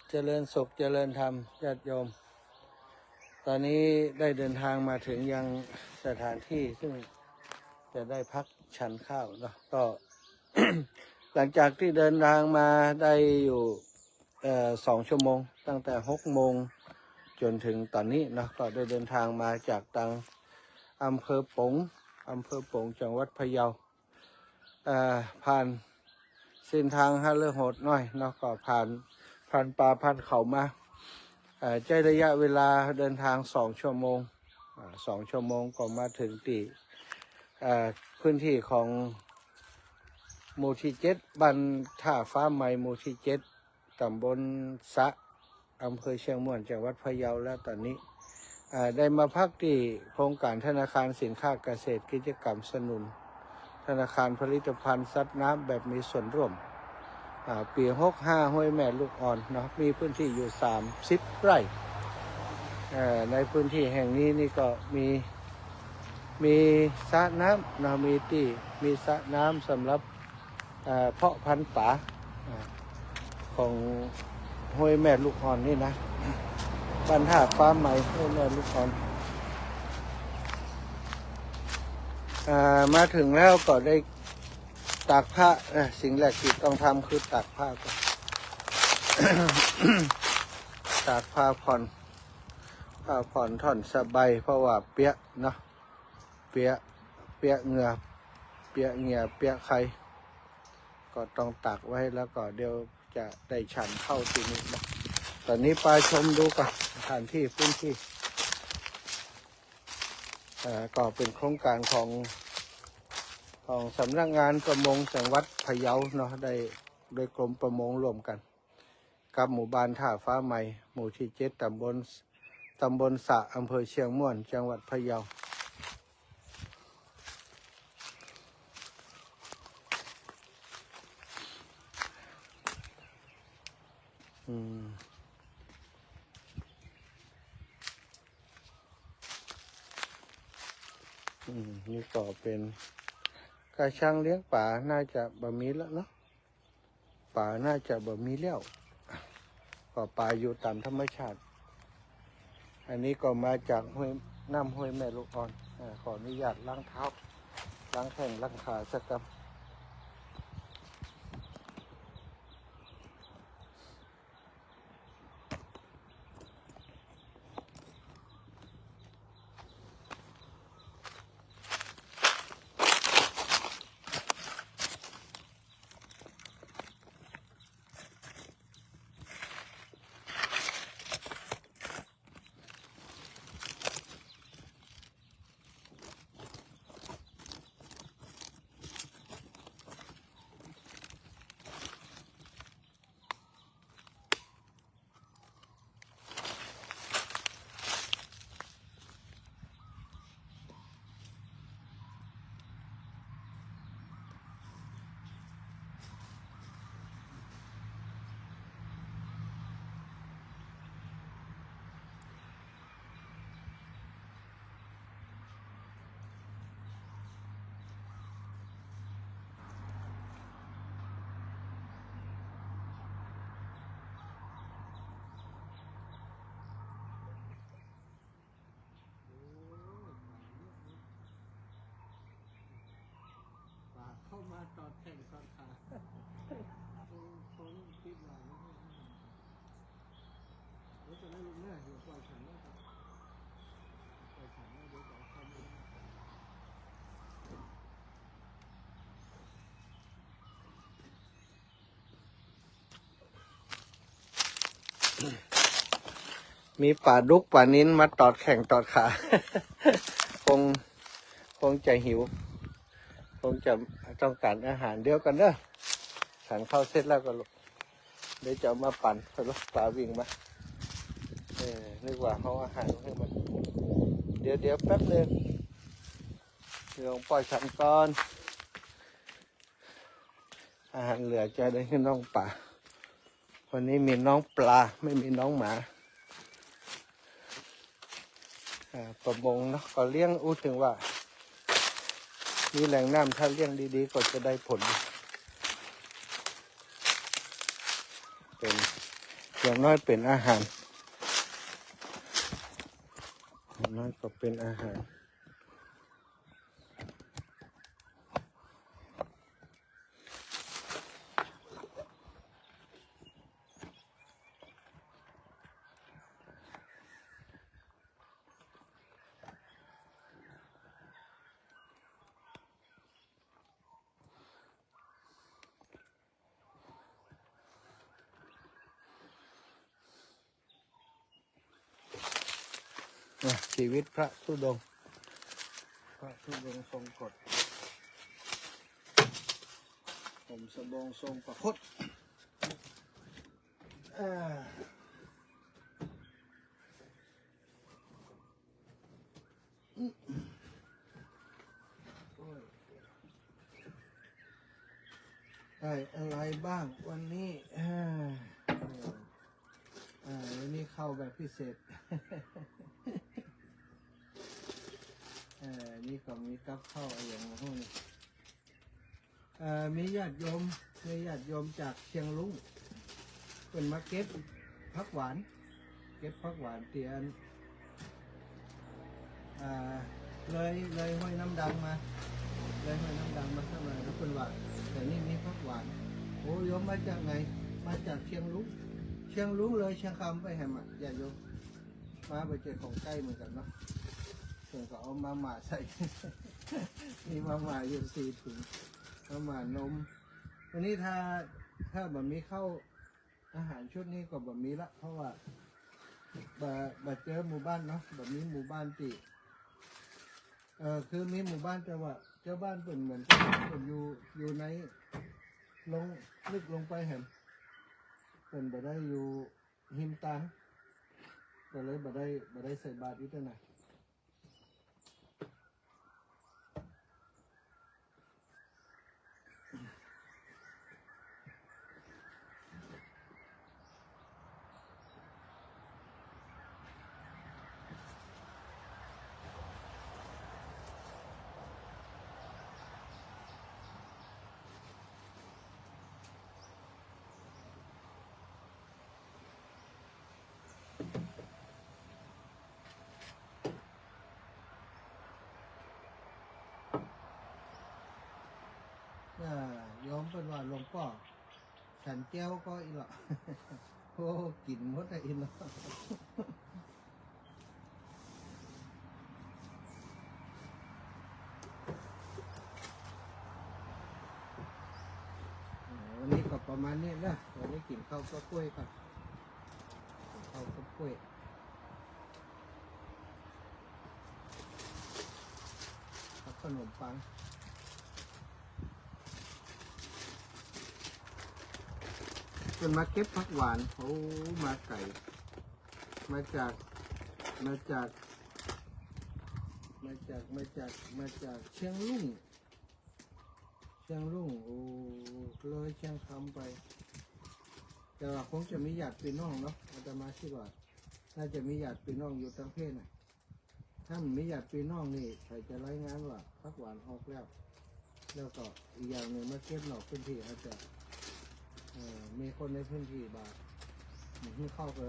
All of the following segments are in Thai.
เจริญสุขเจริญธรรมญาติโยมตอนนี้ได้เดินทางมาถึงยังสถานที่ซึ่งจะได้พักฉันข้าวเนาะก็ หลังจากที่เดินทางมาได้อยู่2 ชั่วโมงตั้งแต่6 โมงจนถึงตอนนี้เนาะก็ได้เดินทางมาจากทางอำเภอปงจังหวัดพะเยาผ่านเส้นทางฮาเลอร์โหดหน่อยเนาะก็ผ่านป่าผ่านเขามาใช้ระยะเวลาเดินทาง2 ชั่วโมง2 ชั่วโมงก็มาถึงที่พื้นที่ของหมู่ที่7บ้านท่าฟ้าใหม่หมู่ที่7ตำบลสะอำเภอเชียงม่วนจังหวัดพะเยาแล้วตอนนี้ได้มาพักที่โครงการธนาคารสินค้าเกษตรกิจกรรมสนุนธนาคารผลิตภัณฑ์สัตว์น้ำแบบมีส่วนร่วมปี65ห้วยแม่ลูกอ่อนเนาะมีพื้นที่อยู่30 ไร่ในพื้นที่แห่งนี้นี่ก็มีสระน้ำนะมีสระน้ำสำหรับเพาะพันธุ์ป่าของห้วยแม่ลูกอ่อนนี่นะบ้านท่าฟ้าใหม่ห้วยแม่ลูกอ่อนมาถึงแล้วก็ได้ตากผ้าสิ่งแรกที่ต้องทำคือตากผ้าก่อน ตากผ้าผ่อนท่อนสบายเพราะว่าเปียกเนาะเปียกเหงื่อเปียกไข่ก็ต้องตากไว้แล้วก็เดี๋ยวจะได้ฉันเข้าที่นี้นะตอนนี้ไปชมดูก่อนสถานที่พื้นที่ก็เป็นโครงการของสำนักงานประมงจังหวัดพะเยาเนาะได้โดยกรมประมงร่วมกันกับหมู่บ้านท่าฟ้าใหม่หมู่ที่7ตำบลสะอำเภอเชียงม่วนจังหวัดพะเยานี่ก็เป็นกระชังเลี้ยงป่าน่าจะบ่มีแล้วเนาะป่าน่าจะบ่มีแล้วก็ป่าอยู่ตามธรรมชาติอันนี้ก็มาจากห้วยแม่ลูกอ่อนขออนุญาตล้างเท้าล้างแข้งล้างขาสักคำเข้ามาตอดแข่งตอดขาคงคิดว่าแล้วจะไม่รู้เนี่ยอยู่ปล่อยฉันแล้วครับปล่อยฉันแล้วเดี๋ยวจะเข้าไม่ได้มีป่าดุกป่านิ้นมาตอดแข่งตอดขา คงจะหิวคงจะต้องการอาหารเดียวกันเด้อฉันเข้าเสร็จแล้วก็เดี๋ยวจะมาปั่นไปรถป่าวิ่งมานึกว่าเขาอาหารให้มันเดี๋ยวแป๊บนึงเดี๋ยวปล่อยฉันก่อนอาหารเหลือจะได้ให้น้องป่าวันนี้มีน้องปลาไม่มีน้องหมาประมงเนาะก็เลี้ยงถึงว่ามีแหล่งน้ำถ้าเลี้ยงดีๆก็จะได้ผล ไป เป็นอย่างน้อยเป็นอาหารอย่างน้อยก็เป็นอาหารชีวิตพระธุดงค์พระธุดงค์ทรงกฎผมสบงทรงประคตได้อะไรบ้างวันนี้วันนี้เข้าแบบพิเศษ นี่ก็มีกับข้าวอย่างห้องมีญาติโยมจากเชียงรุ้งเป็นมาเก็บผักหวานเตียนเลยห้วยน้ำดังมาข้างในแล้วเป็นว่าแต่นี่มีผักหวานโอ้โยมมาจากไหนมาจากเชียงรุ้งเลยเชียงคำไปแหมญาติโยมมาไปเจอของใกล้เหมือนกันเนาะส่วนก็เอามาหม่าใส่ มีมาหม่าอยู่4 ถุงมาหม่านมวันนี้ถ้าบะมีเข้าอาหารชุดนี้ก็บะมีละเพราะว่าบะเจอหมู่บ้านเนาะบะมีหมู่บ้านติคือมีหมู่บ้านแต่ว่าเจ้าบ้านเป็นเหมือนเป็นอยู่ในลึกลงไปเห็นเป็นบะได้อยู่หิมตังก็เลยบะได้ใส่บาตรอีกตัวไหนยอมเป็นว่าหลวงพ่อฉันแก้วก็อีหละ โอ้กินหมดเลยอีหละวันนี้ก็ประมาณนี้นะวันนี้กินข้าวก็กล้วยก่อนข้าวก็กล้วยขนมปังจนมาเก็บผักหวานเขามาไก่มาจากเชียงรุ่งโอ้เลยเชียงคำไปแต่ว่าคงจะมีญาติพี่น้องเนาะอาตมาคิดว่าน่าจะมีญาติพี่น้องอยู่ทั้งเพศน่ะถ้ามันมีญาติพี่น้องนี่ใครจะรายงานว่าผักหวานออกแล้วก็อีกอย่างหนึ่งมาเก็บนอกพื้นที่อาจจะมีคนในพื้นที่บาที่เข้าไป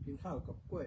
กินข้าวกับกล้วย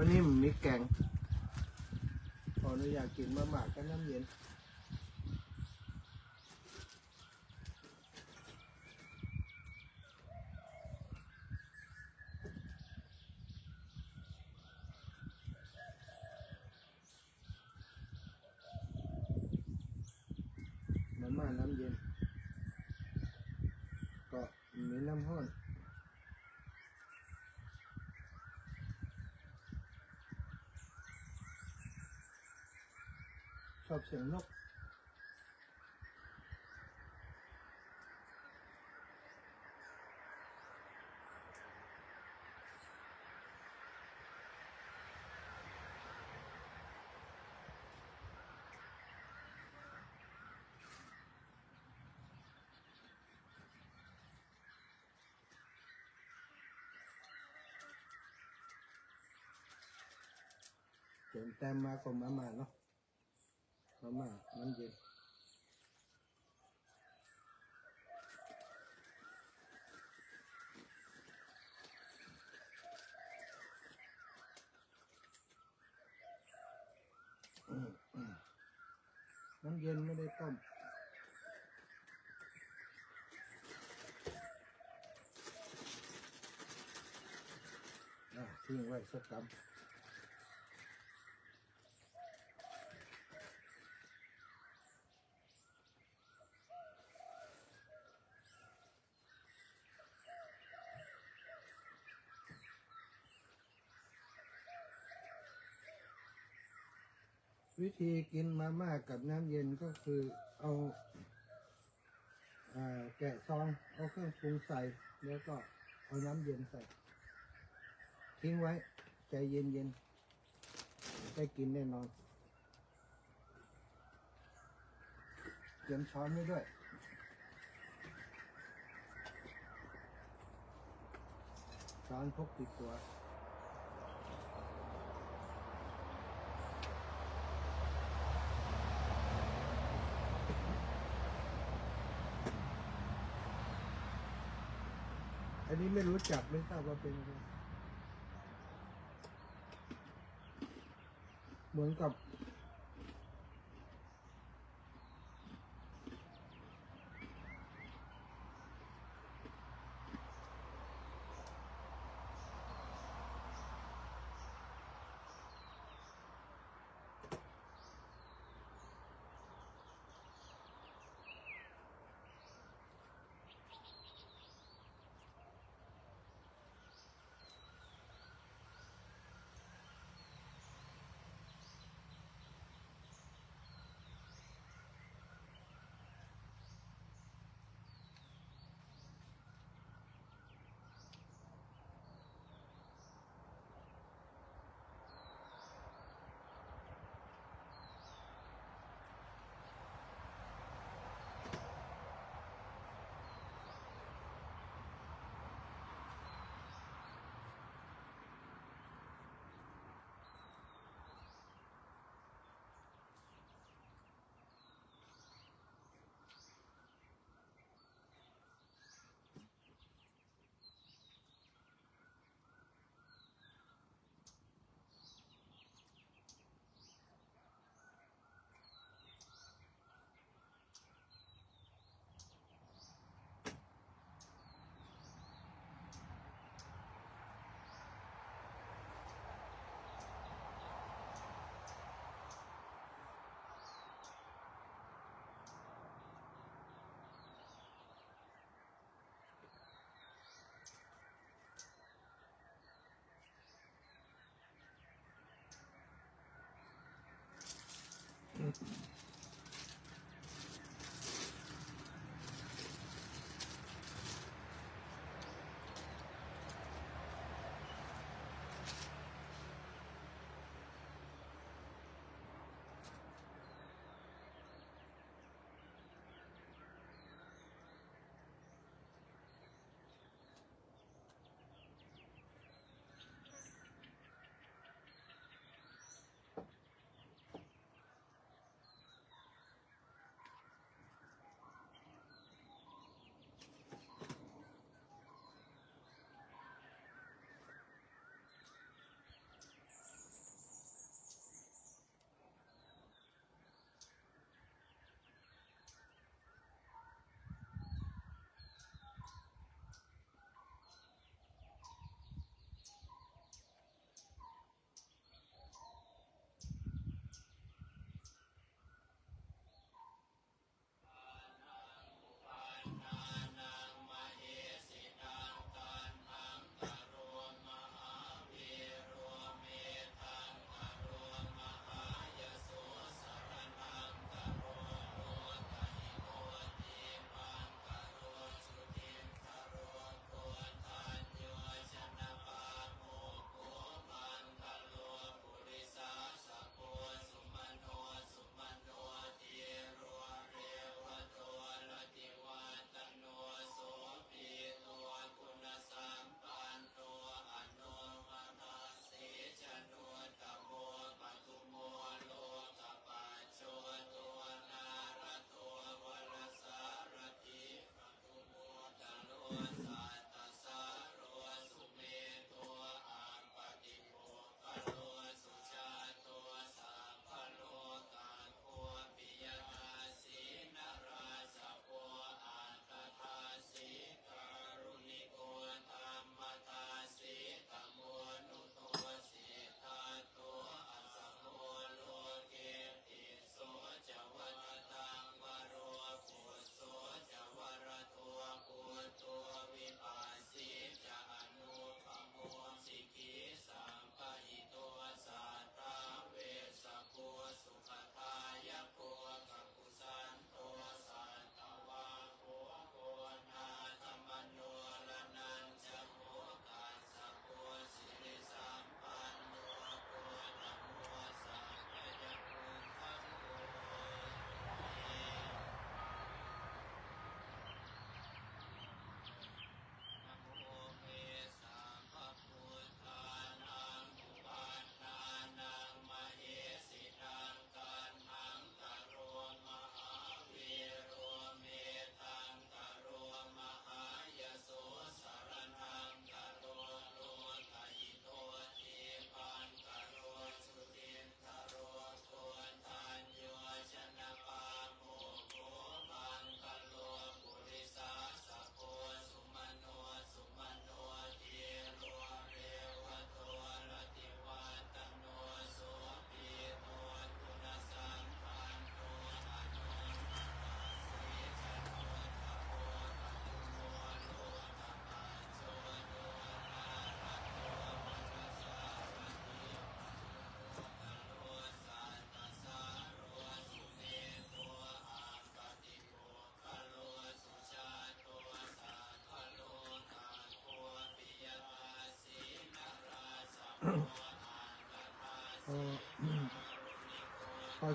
วันนี้มันมีแกงขออนุญาตกินมาม่ากับน้ำเย็นมาม่าน้ำเย็นก็มีน้ำห้อนชอบเสียงนกเติมแต้มมาก็มาม่าเนาะมาม่าน้ำเย็นน้ำเย็นไม่ได้ต้มทิ้งไว้สักกำวิธีกินมาม่ากับน้ำเย็นก็คือเอาแกะซองเอาเครื่องปรุงใส่แล้วก็เอาน้ำเย็นใส่ทิ้งไว้ใจเย็นๆได้กินแน่นอนเตรียมช้อนไว้ด้วยช้อนพกติดตัวอันนี้ไม่รู้จักไม่ทราบว่าเป็นอะไรเหมือนกับ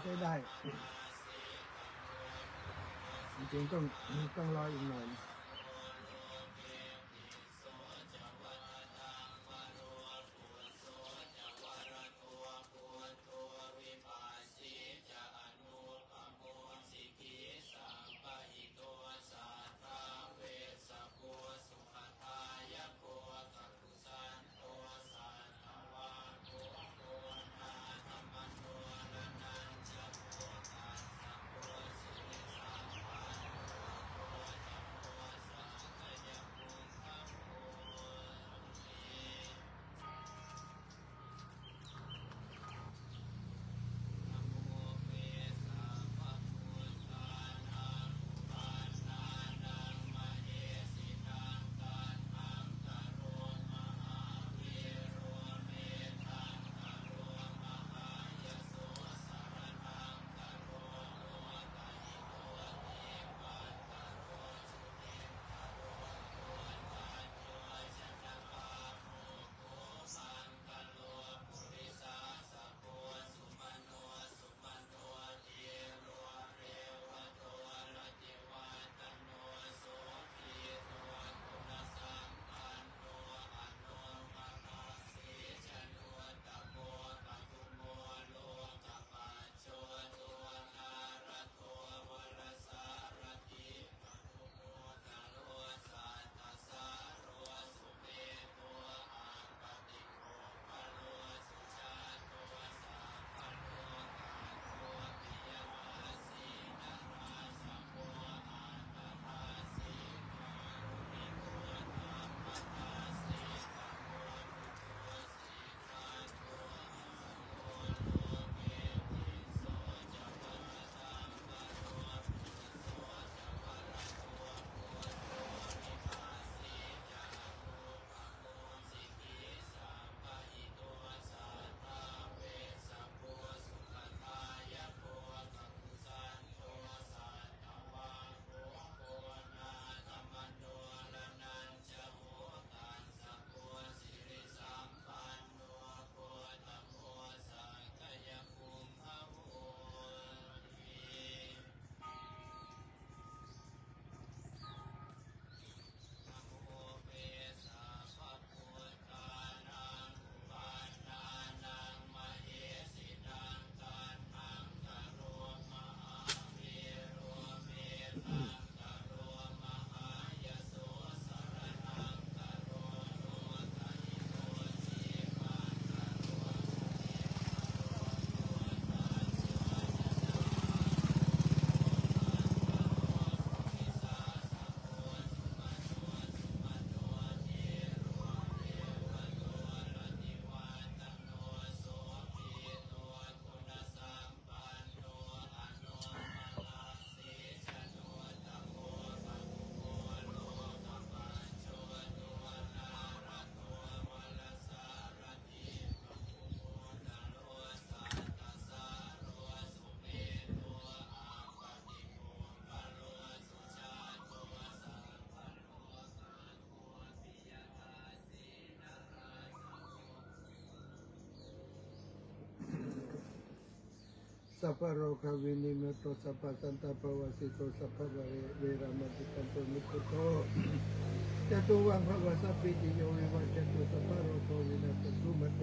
ใช้ได้จริงๆต้องรออีกหน่อยสัพพะโรควินิเมโตสัพพะสันตปวสิโตสัพพะเวรามติกันโตมุขโตจตุวังภวสัพพิติโยวิวัชชันตุสัพพะโรโควินาศตุมะเต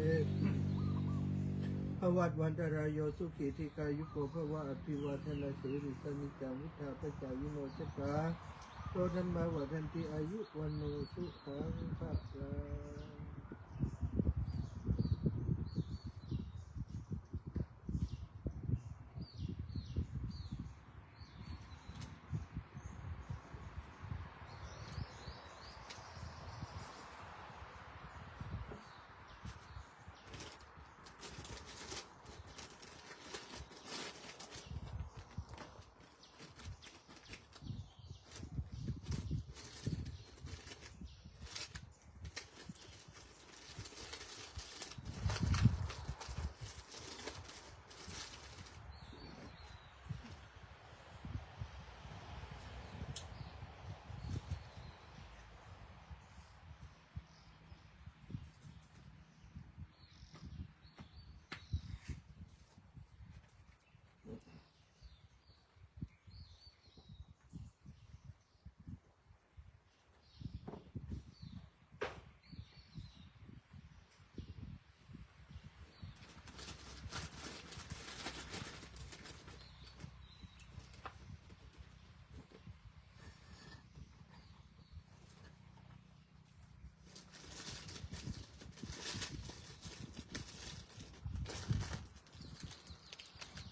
ภวัตวันตรายโยสุขีธิกายุโกภวะอภิวาทนาสิริสนิจังวุฒาปจายิโนชตาโตธรรมาวัฏันติอายุวันโนสุขังภะลัง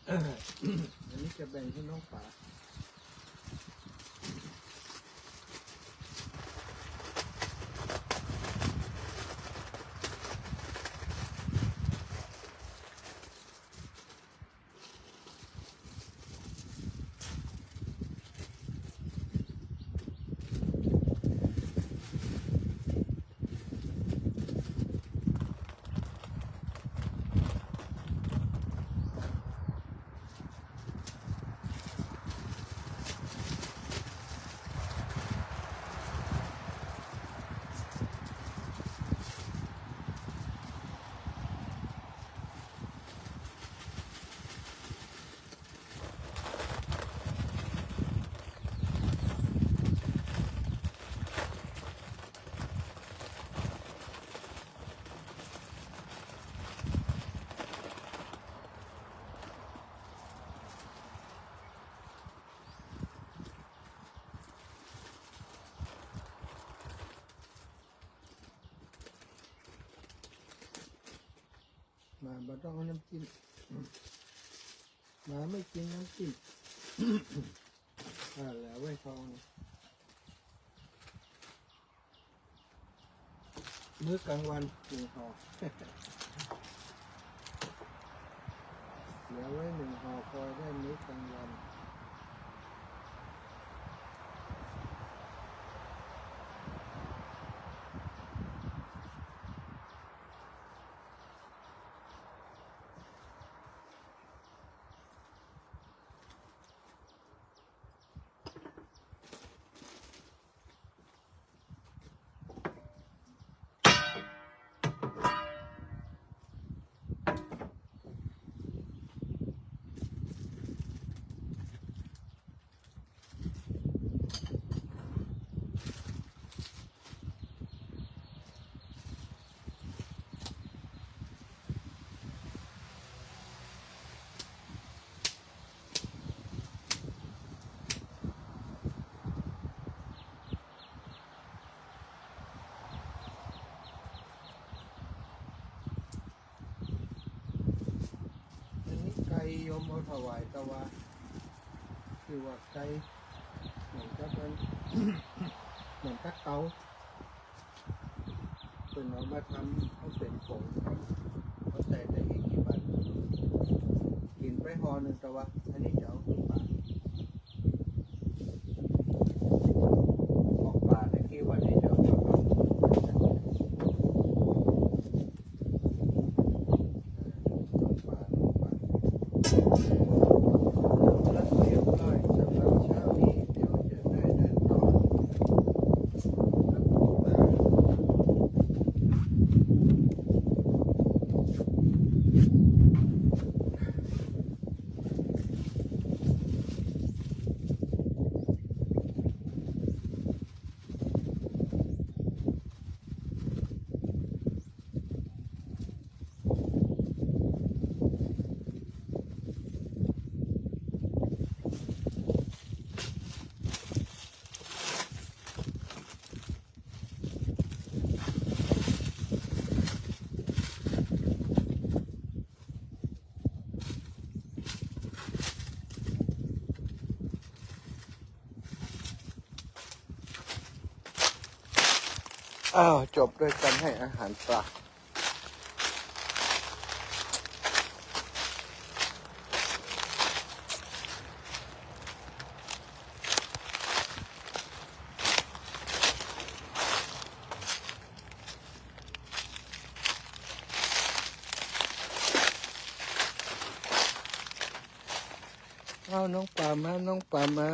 อันนี้จะแบ่งให้น้องป๋ามาบ่ต้องเอาน้ำจิ้มมาไม่กินน้ำจิ้ม แล้วไว้ทองมื้อกลางวันหนึ่งห่อ เหลือไว้หนึ่งห่อพอได้มื้อกลางวันอันนี้ไก่โยมเอาถวายตะวาคือว่าไก่เหมือนกับมัน เหมือนกับเตาเป็นเอามาทำเอาเป็นผงเขาใส่ได้อีกกี่บาทกินไปห่อหนึ่งแต่ว่าอันนี้จะเอาขึ้นป่าออกป่าในกี่วันนี้จะเอาเข้าป่าแล้วเรียบร้อยสำหรับเช้านี้เดี๋ยวจะได้เดินต่อ อ้าวจบด้วยการให้อาหารปลาเอาน้องป่ามาน้องป่ามา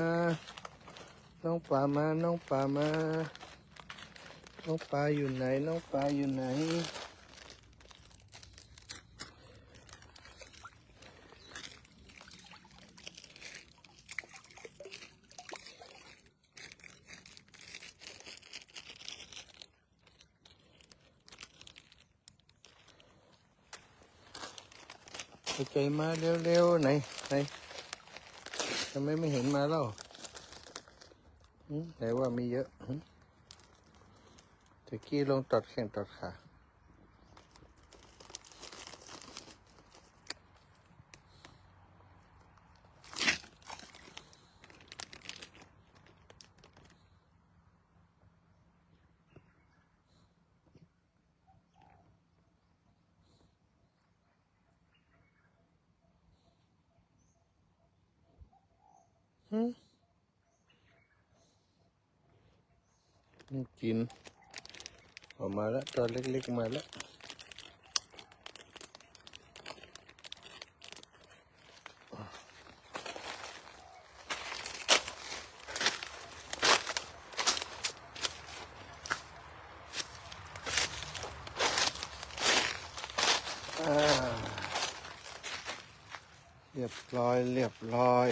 น้องป่ามาน้องป่ามาน้องปลาอยู่ไหนน้องปลาอยู่ไหนไปใจมาเร็วๆไหนทำไมไม่เห็นมาแล้วไหนว่ามีเยอะตะกี้ลงตัดแข่งตัดขา หืมนี่กินออกมาแล้วตัวเล็กๆมาแล้วอ่าเรียบร้อยเรียบร้อย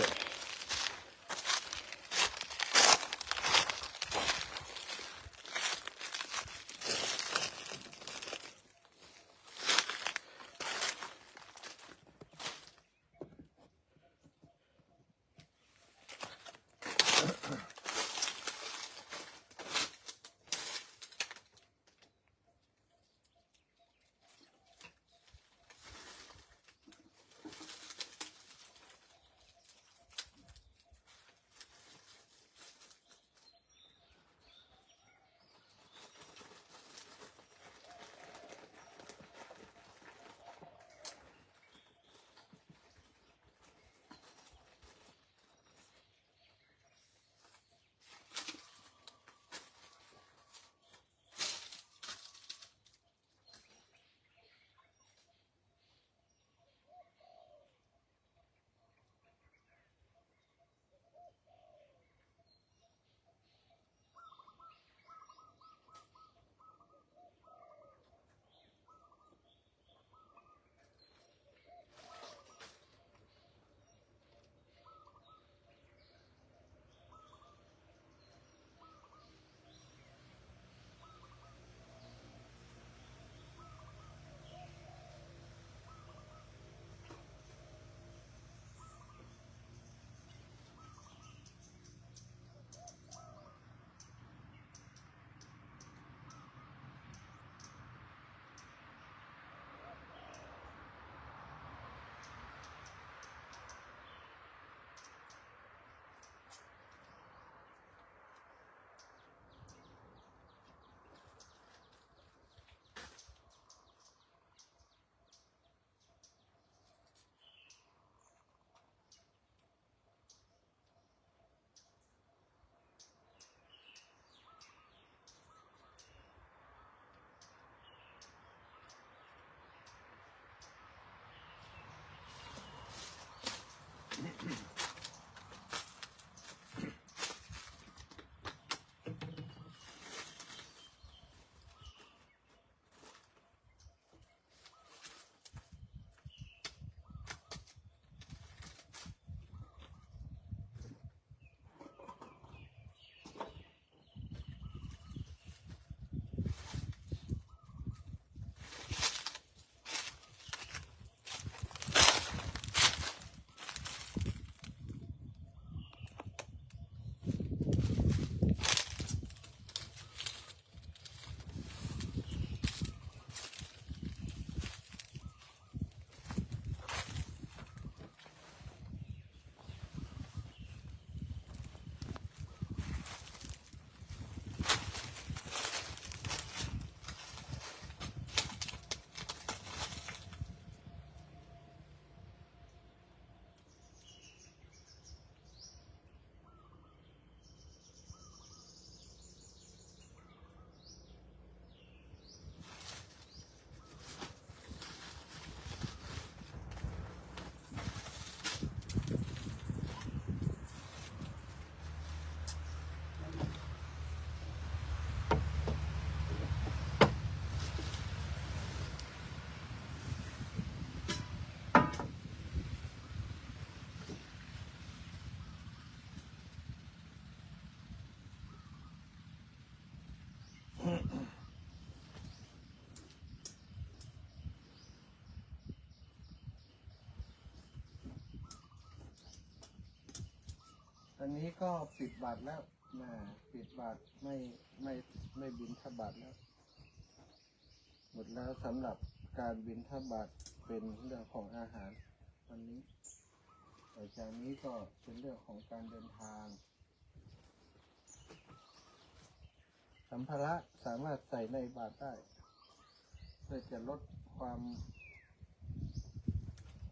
อันนี้ก็ปิดบาทแล้วนะปิดบาทไม่บิณฑบาตแล้ว หมดแล้วสำหรับการบิณฑบาตเป็นเรื่องของอาหารวันนี้ต่อจากนี้ก็เป็นเรื่องของการเดินทางสัมภาระสามารถใส่ในบาตรได้เพื่อจะลดความ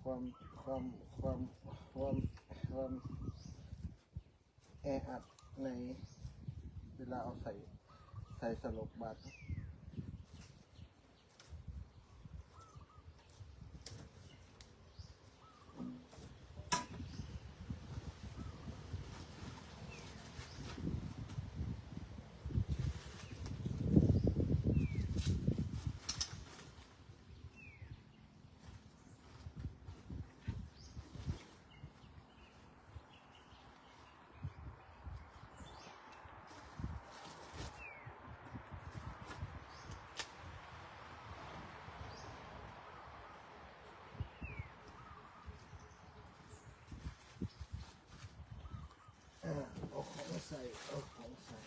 ความความความความความ แออัดในเวลาเอาใส่สลบบาตรเอาของใส่เอาของใส่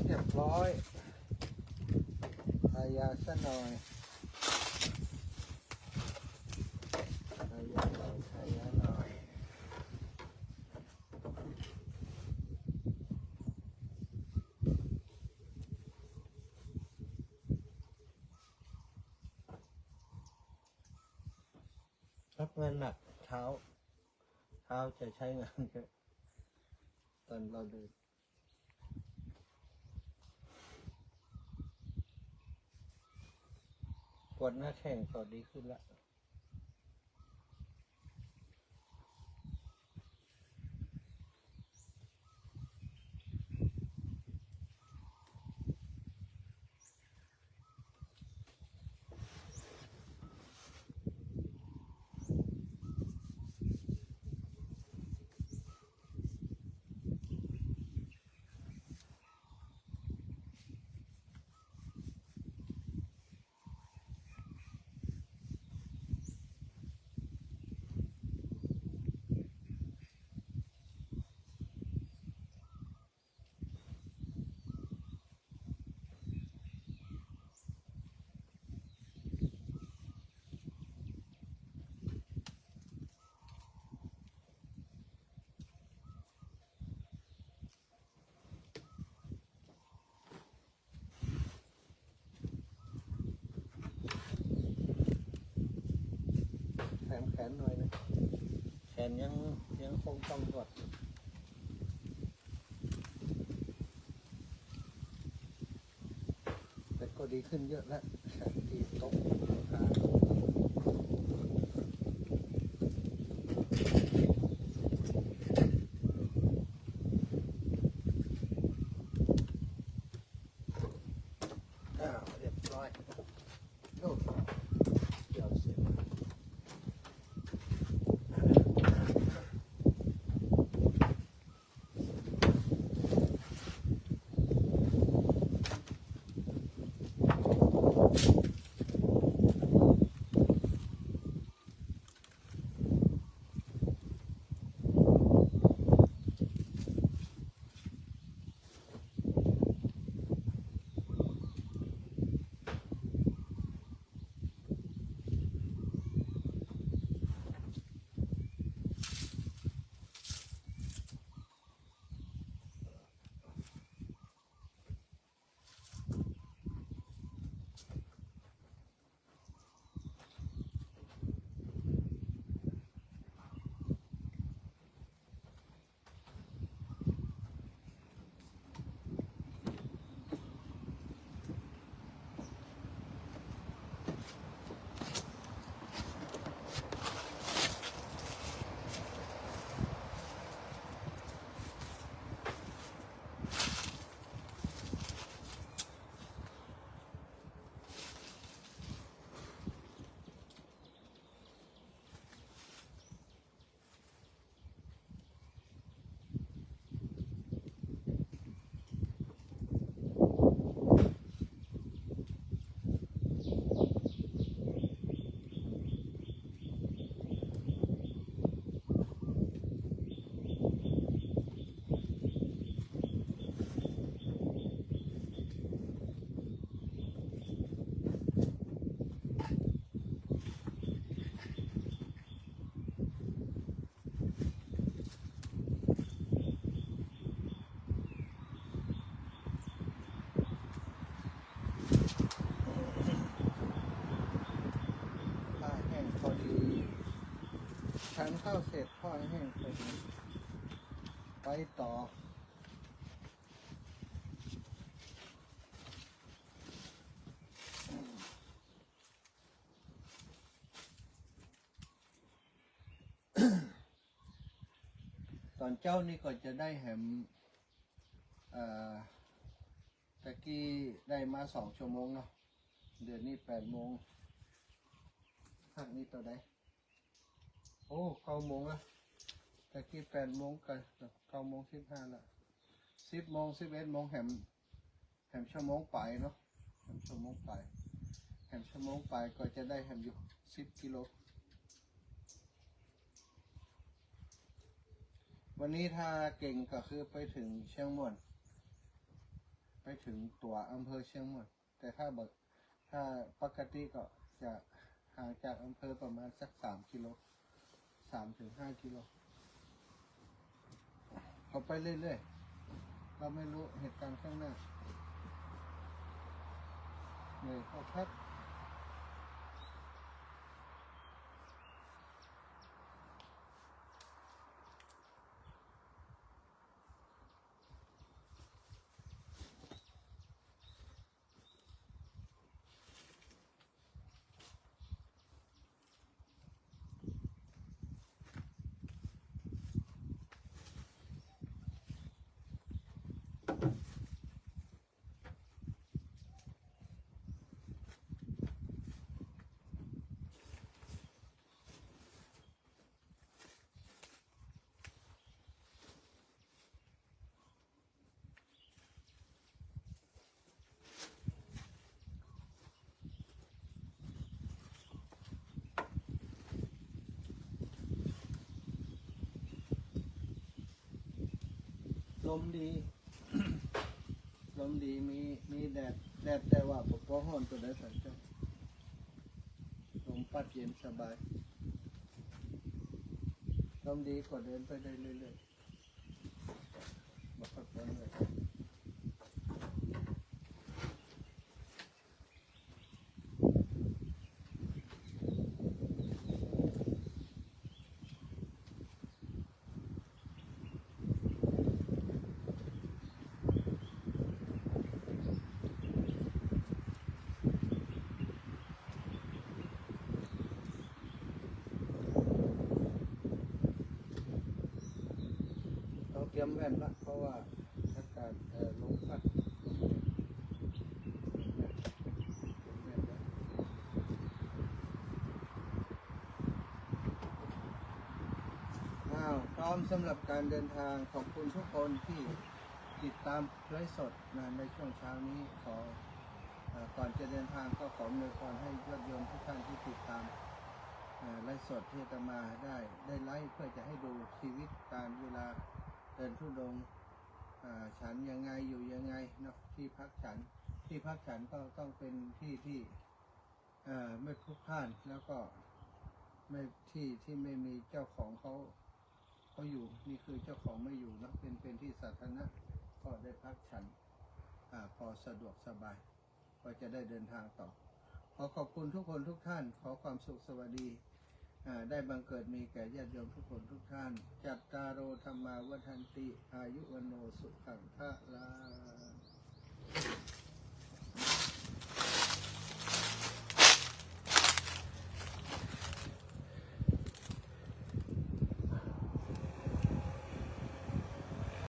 เรียบร้อยทายาซะหน่อยทายาหน่อยทายาหน่อยรับงานหนักเท้าจะใช้งานเยอะตอนเราเดินปวดหน้าแข้งก็ดีขึ้นละแขนหน่อยนะแขนยังคงต้องกดแต่ก็ดีขึ้นเยอะแล้วที่ตกขาเรียบร้อยโอ้เดี๋ยวเสร็จ ฉันข้าวเสร็จพ่อให้แห้งไปต่อ ตอนเจ้านี่ก็จะได้แหมตะกี้ได้มา2 ชั่วโมงเนาะเดือนนี้8 โมงภาคนี้ตัวใดโอ้9 โมงละตะกี้8 โมงกัน9 โมง 15ละ10 โมง 11 โมงแหม1 ชั่วโมงไปเนาะ1 ชั่วโมงไป1 ชั่วโมงไปก็จะได้แหมอยู่10 กิโลวันนี้ถ้าเก่งก็คือไปถึงเชียงม่วนไปถึงตัวอำเภอเชียงม่วนแต่ถ้าปกติก็จะห่างจากอำเภอประมาณสัก3 กิโล3 ถึง 5 กิโลเขาไปเรื่อยๆเราไม่รู้เหตุการณ์ข้างหน้าเหนื่อยเขาพักลมดี ลมดีมีแดดแต่ว่าผมก็ห้อนตัวได้สันเจ้าลมพัดเย็นสบายลมดีก็เดินไปได้เรื่อยๆมาพักผ่อนเลยต้องเตรียมแว่นละเพราะว่าอากาศลมพัดพร้อมสำหรับการเดินทางขอบคุณทุกคนที่ติดตามไลฟ์สดในช่วงเช้านี้ก่อนจะเดินทางก็ขออวยพรให้ญาติโยมทุกท่านที่ติดตามไลฟ์สดที่อาตมาได้ไลฟ์เพื่อจะให้ดูชีวิตการเวลาเดินธุดงค์ฉันยังไงอยู่ยังไงเนาะที่พักฉันก็ต้องเป็นที่ไม่พลุกพล่านแล้วก็ไม่ที่ไม่มีเจ้าของเขาอยู่นี่คือเจ้าของไม่อยู่นะเป็นที่สาธารณะก็ได้พักฉันพอสะดวกสบายก็จะได้เดินทางต่อขอขอบคุณทุกคนทุกท่านขอความสุขสวัสดีได้บังเกิดมีแก่ญาติโยมทุกคนทุกท่านจัตตารโอธรรมาวัฏันติอายุวันโนสุขังพระลา